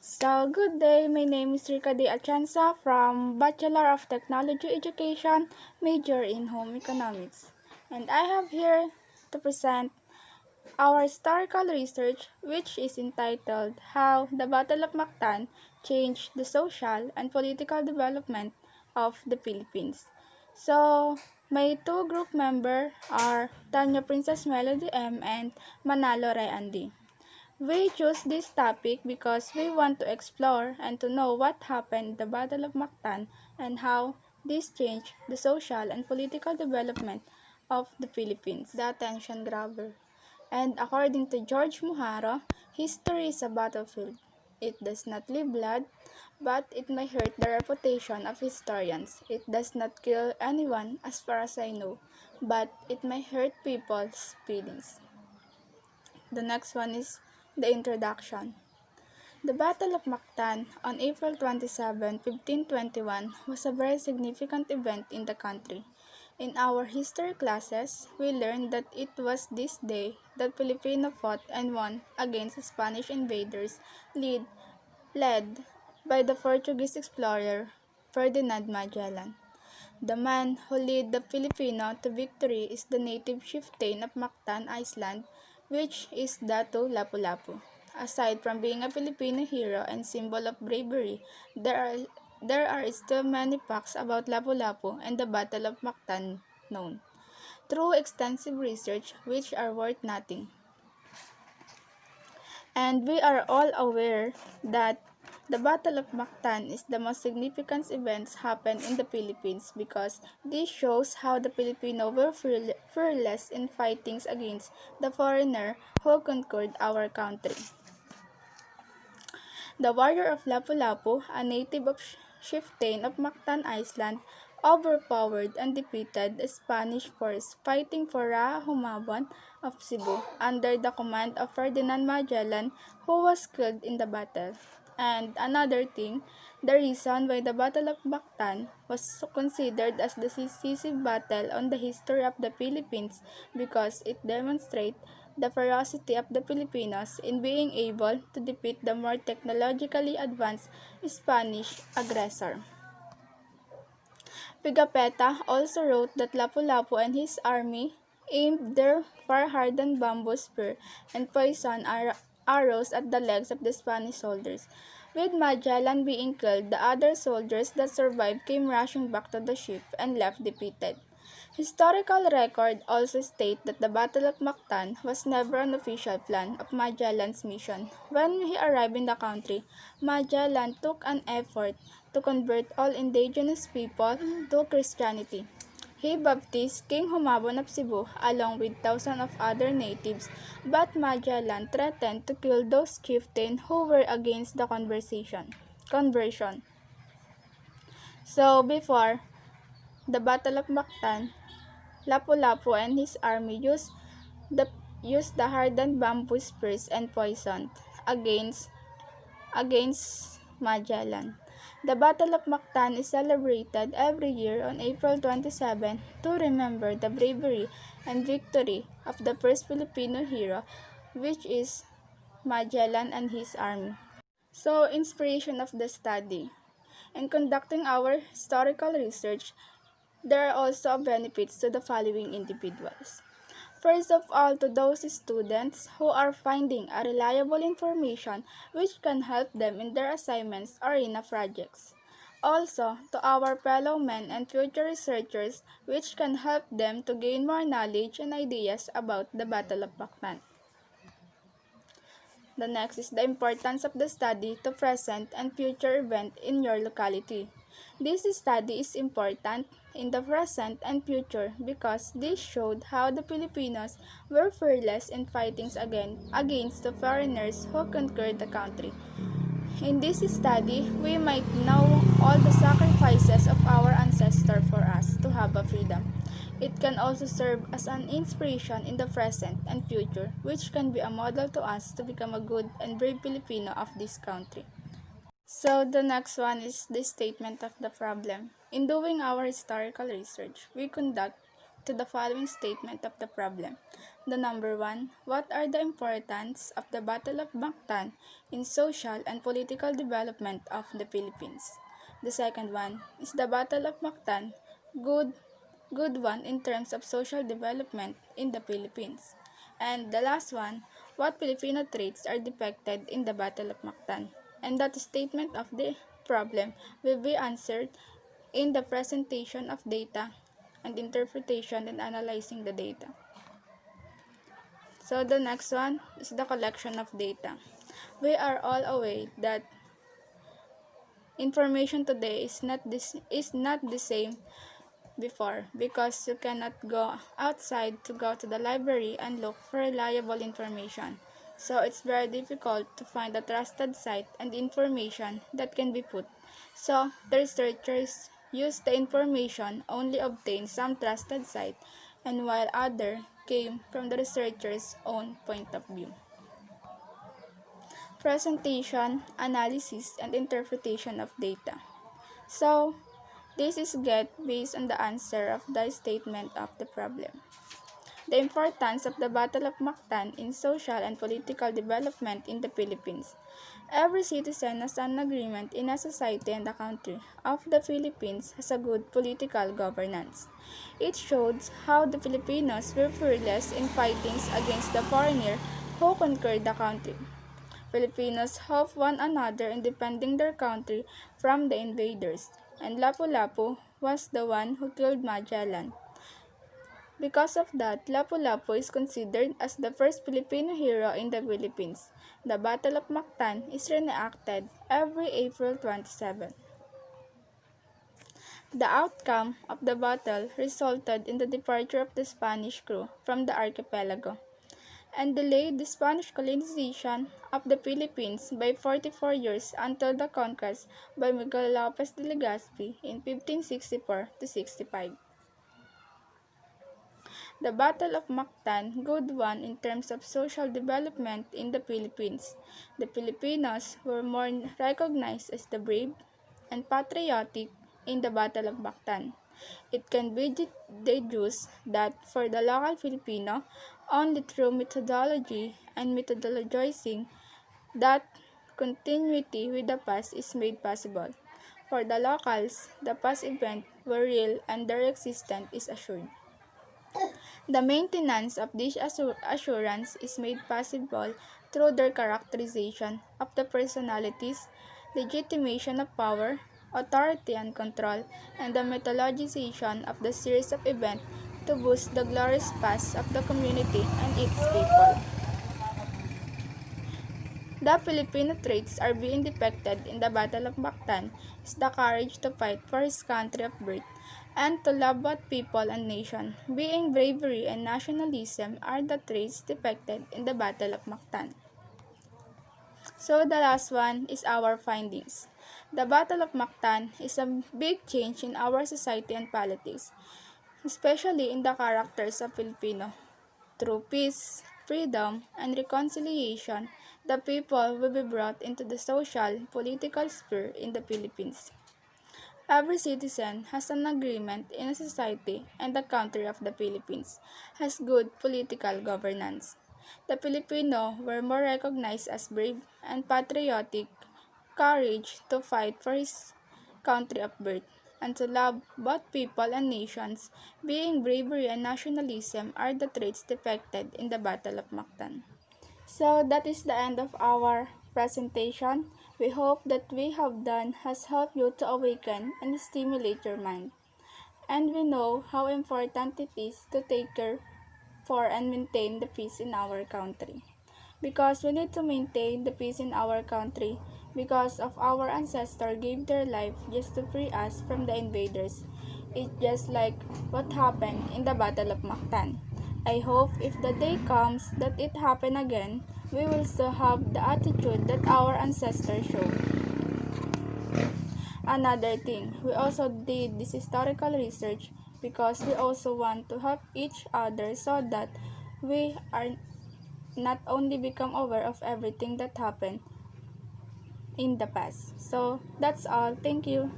So, good day. My name is Rika De Achansa from Bachelor of Technology Education, major in Home Economics. And I have here to present our historical research, which is entitled How the Battle of Mactan Changed the Social and Political Development of the Philippines. So, my two group members are Tanya Princess Melody M. and Manalo Ray Andy. We chose this topic because we want to explore and to know what happened in the Battle of Mactan and how this changed the social and political development of the Philippines. The attention grabber. And according to George Muharo, history is a battlefield. It does not leave blood, but it may hurt the reputation of historians. It does not kill anyone as far as I know, but it may hurt people's feelings. The next one is the introduction. The Battle of Mactan on April 27, 1521 was a very significant event in the country. In our history classes, we learned that it was this day that Filipino fought and won against Spanish invaders led by the Portuguese explorer Ferdinand Magellan. The man who led the Filipino to victory is the native chieftain of Mactan Island, which is Datu Lapu-Lapu. Aside from being a Filipino hero and symbol of bravery, there are still many facts about Lapu-Lapu and the Battle of Mactan known, through extensive research which are worth nothing. And we are all aware that the Battle of Mactan is the most significant event happened in the Philippines because this shows how the Filipino were fearless in fighting against the foreigner who conquered our country. The warrior of Lapu-Lapu, a native of chieftain of Mactan Island, overpowered and defeated the Spanish force fighting for Humabon of Cebu under the command of Ferdinand Magellan, who was killed in the battle. And another thing, the reason why the Battle of Mactan was considered as the decisive battle on the history of the Philippines because it demonstrates the ferocity of the Filipinos in being able to defeat the more technologically advanced Spanish aggressor. Pigafetta also wrote that Lapu-Lapu and his army aimed their fire-hardened bamboo spear and poison arrows at the legs of the Spanish soldiers. With Magellan being killed, the other soldiers that survived came rushing back to the ship and left defeated. Historical record also state that the Battle of Mactan was never an official plan of Magellan's mission. When he arrived in the country, Magellan took an effort to convert all indigenous people to Christianity. He baptized King Humabon of Cebu along with thousands of other natives, but Magellan threatened to kill those chieftains who were against the conversion. So before the Battle of Mactan, Lapu-Lapu and his army the used the hardened bamboo spears and poison against Magellan. The Battle of Mactan is celebrated every year on April 27 to remember the bravery and victory of the first Filipino hero, which is Magellan and his army. So, inspiration of the study. In conducting our historical research, there are also benefits to the following individuals. First of all, to those students who are finding a reliable information which can help them in their assignments or in projects. Also, to our fellow men and future researchers which can help them to gain more knowledge and ideas about the Battle of Mactan. The next is the importance of the study to present and future event in your locality. This study is important in the present and future because this showed how the Filipinos were fearless in fighting against the foreigners who conquered the country. In this study, we might know all the sacrifices of our ancestors for us to have a freedom. It can also serve as an inspiration in the present and future, which can be a model to us to become a good and brave Filipino of this country. So the next one is the statement of the problem. In doing our historical research, we conduct to the following statement of the problem. The number 1, what are the importance of the Battle of Mactan in social and political development of the Philippines? The second one, is the Battle of Mactan good good one in terms of social development in the Philippines? And the last one, what Filipino traits are depicted in the Battle of Mactan? And that statement of the problem will be answered in the presentation of data and interpretation and analyzing the data. So the next one is the collection of data. We are all aware that information today is not the same before, because you cannot go outside to go to the library and look for reliable information. So it's very difficult to find a trusted site and information that can be put. So the researchers use the information only obtained some trusted site, and while other came from the researcher's own point of view. Presentation, analysis, and interpretation of data. So this is get based on the answer of the statement of the problem. The importance of the Battle of Mactan in social and political development in the Philippines. Every citizen has an agreement in a society and a country of the Philippines has a good political governance. It shows how the Filipinos were fearless in fighting against the foreigner who conquered the country. Filipinos help one another in defending their country from the invaders, and Lapu-Lapu was the one who killed Magellan. Because of that, Lapu-Lapu is considered as the first Filipino hero in the Philippines. The Battle of Mactan is reenacted every April 27. The outcome of the battle resulted in the departure of the Spanish crew from the archipelago, and delayed the Spanish colonization of the Philippines by 44 years until the conquest by Miguel Lopez de Legazpi in 1564 to 65. The Battle of Mactan, good one in terms of social development in the Philippines. The Filipinos were more recognized as the brave and patriotic in the Battle of Mactan. It can be deduced that for the local Filipino, only through methodology and methodologizing that continuity with the past is made possible. For the locals, the past events were real and their existence is assured. The maintenance of this assurance is made possible through their characterization of the personalities, legitimation of power, authority and control, and the mythologization of the series of events to boost the glorious past of the community and its people. The Filipino traits are being depicted in the Battle of Mactan is the courage to fight for his country of birth and to love both people and nation. Being bravery and nationalism are the traits depicted in the Battle of Mactan. So the last one is our findings. The Battle of Mactan is a big change in our society and politics, especially in the characters of Filipino. Through peace, freedom, and reconciliation, the people will be brought into the social, political sphere in the Philippines. Every citizen has an agreement in a society, and the country of the Philippines has good political governance. The Filipino were more recognized as brave and patriotic, courage to fight for his country of birth, and to love both people and nations. Being bravery and nationalism are the traits depicted in the Battle of Mactan. So that is the end of our presentation. We hope that we have done has helped you to awaken and stimulate your mind. And we know how important it is to take care for and maintain the peace in our country. Because we need to maintain the peace in our country because of our ancestors gave their life just to free us from the invaders. It's just like what happened in the Battle of Mactan. I hope if the day comes that it happen again, we will still have the attitude that our ancestors showed. Another thing, we also did this historical research because we also want to help each other so that we are not only become aware of everything that happened in the past. So that's all. Thank you.